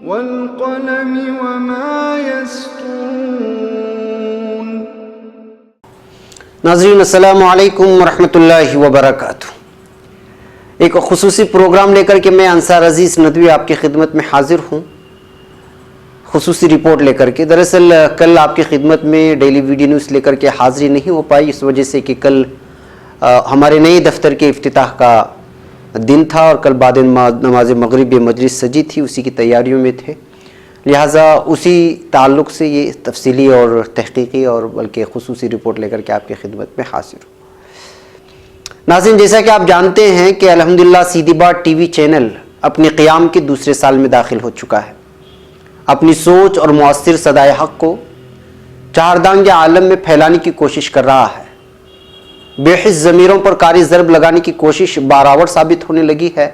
والقلم وما يسطرون۔ ناظرین السلام علیکم ورحمۃ اللہ وبرکاتہ۔ ایک خصوصی پروگرام لے کر کے میں انصار عزیز ندوی آپ کی خدمت میں حاضر ہوں، خصوصی رپورٹ لے کر کے۔ دراصل کل آپ کی خدمت میں ڈیلی ویڈیو نیوز لے کر کے حاضری نہیں ہو پائی، اس وجہ سے کہ کل ہمارے نئے دفتر کے افتتاح کا دن تھا اور کل بعد نماز مغرب مجلس سجی تھی، اسی کی تیاریوں میں تھے، لہٰذا اسی تعلق سے یہ تفصیلی اور تحقیقی اور بلکہ خصوصی رپورٹ لے کر کے آپ کی خدمت میں حاضر ہوں۔ ناظرین، جیسا کہ آپ جانتے ہیں کہ الحمدللہ سیدھی بات ٹی وی چینل اپنے قیام کے دوسرے سال میں داخل ہو چکا ہے، اپنی سوچ اور مؤثر صدائے حق کو چہاردانگ عالم میں پھیلانے کی کوشش کر رہا ہے۔ بے حس ضمیروں پر کاری ضرب لگانے کی کوشش بارآور ثابت ہونے لگی ہے۔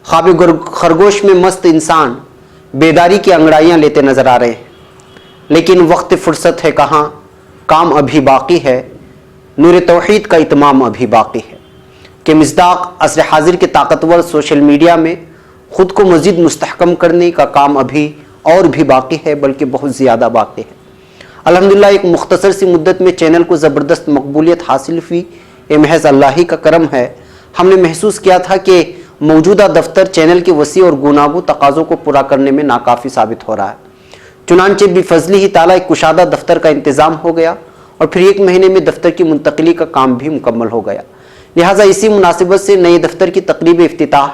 خواب خرگوش میں مست انسان بیداری کی انگڑائیاں لیتے نظر آ رہے ہیں، لیکن وقت فرصت ہے کہاں، کام ابھی باقی ہے، نور توحید کا اتمام ابھی باقی ہے کہ مصداق عصر حاضر کے طاقتور سوشل میڈیا میں خود کو مزید مستحکم کرنے کا کام ابھی اور بھی باقی ہے، بلکہ بہت زیادہ باقی ہے۔ الحمدللہ ایک مختصر سی مدت میں چینل کو زبردست مقبولیت حاصل ہوئی، یہ محض اللہ ہی کا کرم ہے۔ ہم نے محسوس کیا تھا کہ موجودہ دفتر چینل کے وسیع اور گوناگوں تقاضوں کو پورا کرنے میں ناکافی ثابت ہو رہا ہے، چنانچہ بفضلی ہی تعالیٰ ایک کشادہ دفتر کا انتظام ہو گیا اور پھر 1 مہینے میں دفتر کی منتقلی کا کام بھی مکمل ہو گیا۔ لہٰذا اسی مناسبت سے نئے دفتر کی تقریب افتتاح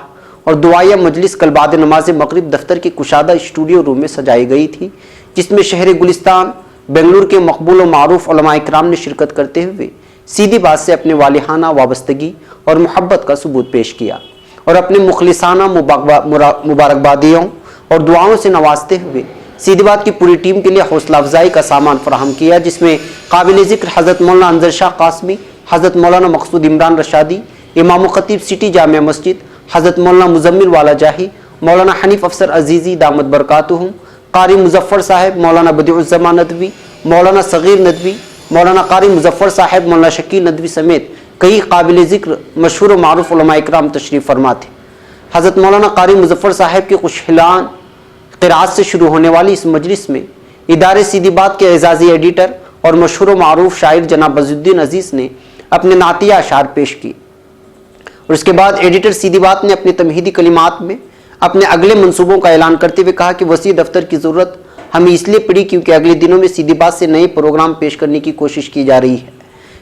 اور دعائیہ مجلس کل بعد نماز مغرب دفتر کے کشادہ اسٹوڈیو روم میں سجائی گئی تھی، جس میں شہر گلستان بنگلور کے مقبول و معروف علماء اکرام نے شرکت کرتے ہوئے سیدھی بات سے اپنے والہانہ وابستگی اور محبت کا ثبوت پیش کیا اور اپنے مخلصانہ مبارکبادیوں اور دعاؤں سے نوازتے ہوئے سیدھی بات کی پوری ٹیم کے لیے حوصلہ افزائی کا سامان فراہم کیا، جس میں قابل ذکر حضرت مولانا انظر شاہ قاسمی، حضرت مولانا مقصود عمران رشادی، امام و خطیب سٹی جامع مسجد، حضرت مولانا مزمل والا جاہی، مولانا حنیف افسر عزیزی دامت برکاتہم، قاری مظفر صاحب، مولانا بدیع الزمان ندوی، مولانا صغیر ندوی، مولانا قاری مظفر صاحب، مولانا شکیل ندوی سمیت کئی قابل ذکر مشہور و معروف علماء اکرام تشریف فرما تھے۔ حضرت مولانا قاری مظفر صاحب کی خوشحلان قرأت سے شروع ہونے والی اس مجلس میں ادارے سیدھی بات کے اعزازی ایڈیٹر اور مشہور و معروف شاعر جناب عزالدین عزیز نے اپنے نعتیہ اشعار پیش کیے اور اس کے بعد ایڈیٹر سیدھی بات نے اپنے تمہیدی کلمات میں اپنے اگلے منصوبوں کا اعلان کرتے ہوئے کہا کہ وسیع دفتر کی ضرورت ہمیں اس لیے پڑی کیونکہ اگلے دنوں میں سیدھی بات سے نئے پروگرام پیش کرنے کی کوشش کی جا رہی ہے۔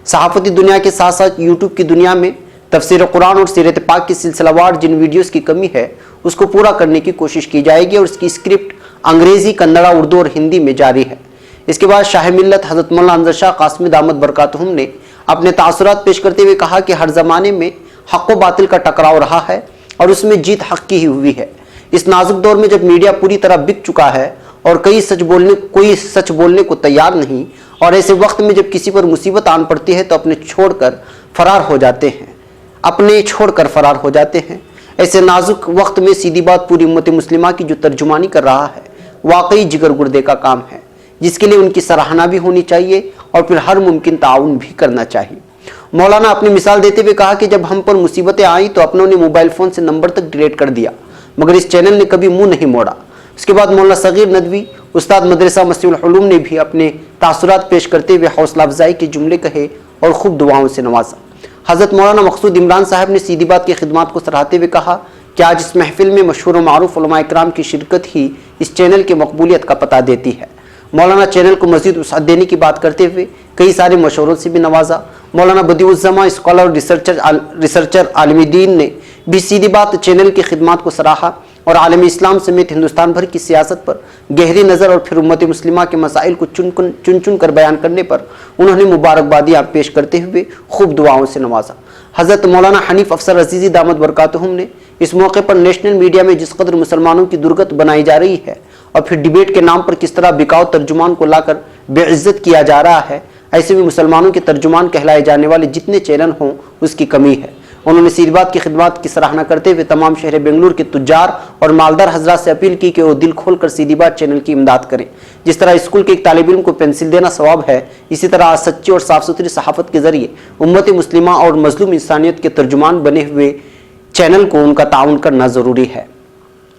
صحافتی دنیا کے ساتھ ساتھ یوٹیوب کی دنیا میں تفسیر قرآن اور سیرت پاک کی سلسلہ وار جن ویڈیوز کی کمی ہے اس کو پورا کرنے کی کوشش کی جائے گی اور اس کی اسکرپٹ انگریزی، کنڑا، اردو اور ہندی میں جاری ہے۔ اس کے بعد شاہ ملت حضرت مولانا انظر شاہ قاسمی دامت برکاتہم نے اپنے تاثرات پیش کرتے ہوئے کہا کہ ہر زمانے میں حق و باطل کا ٹکراؤ رہا ہے اور اس میں جیت حق کی ہی ہوئی ہے۔ اس نازک دور میں جب میڈیا پوری طرح بک چکا ہے اور کوئی سچ بولنے کو تیار نہیں، اور ایسے وقت میں جب کسی پر مصیبت آن پڑتی ہے تو اپنے چھوڑ کر فرار ہو جاتے ہیں، ایسے نازک وقت میں سیدھی بات پوری امت مسلمہ کی جو ترجمانی کر رہا ہے واقعی جگر گردے کا کام ہے، جس کے لیے ان کی سراہنا بھی ہونی چاہیے اور پھر ہر ممکن تعاون بھی کرنا چاہیے۔ مولانا اپنی مثال دیتے ہوئے کہا کہ جب ہم پر مصیبتیں آئیں تو اپنوں نے موبائل فون سے نمبر تک ڈیلیٹ کر دیا، مگر اس چینل نے کبھی منہ نہیں موڑا۔ اس کے بعد مولانا صغیر ندوی استاد مدرسہ مسیح العلوم نے بھی اپنے تاثرات پیش کرتے ہوئے حوصلہ افزائی کے جملے کہے اور خوب دعاؤں سے نوازا۔ حضرت مولانا مقصود عمران صاحب نے سیدھی بات کی خدمات کو سراہتے ہوئے کہا کہ آج اس محفل میں مشہور و معروف علماء اکرام کی شرکت ہی اس چینل کی مقبولیت کا پتہ دیتی ہے۔ مولانا چینل کو مزید وسعت دینے کی بات کرتے ہوئے کئی سارے مشوروں سے بھی نوازا۔ مولانا بدیع الزمان اسکالر اور ریسرچر عالم دین نے بھی سیدھی بات چینل کی خدمات کو سراہا اور عالم اسلام سمیت ہندوستان بھر کی سیاست پر گہری نظر اور پھر امت مسلمہ کے مسائل کو چن کر بیان کرنے پر انہوں نے مبارکبادیاں پیش کرتے ہوئے خوب دعاؤں سے نوازا۔ حضرت مولانا حنیف افسر عزیزی دامت برکاتہم نے اس موقع پر نیشنل میڈیا میں جس قدر مسلمانوں کی درگت بنائی جا رہی ہے اور پھر ڈیبیٹ کے نام پر کس طرح بکاؤ ترجمان کو لا کر بے عزت کیا جا رہا ہے، ایسے میں مسلمانوں کے ترجمان کہلائے جانے والے جتنے چینل ہوں اس کی کمی ہے۔ انہوں نے سیدھی بات کی خدمات کی سراہنا کرتے ہوئے تمام شہر بنگلور کے تجار اور مالدار حضرات سے اپیل کی کہ وہ دل کھول کر سیدھی بات چینل کی امداد کریں۔ جس طرح اسکول کے ایک طالب علم کو پینسل دینا ثواب ہے، اسی طرح سچی اور صاف ستھری صحافت کے ذریعے امت مسلمہ اور مظلوم انسانیت کے ترجمان بنے ہوئے چینل کو ان کا تعاون کرنا ضروری ہے۔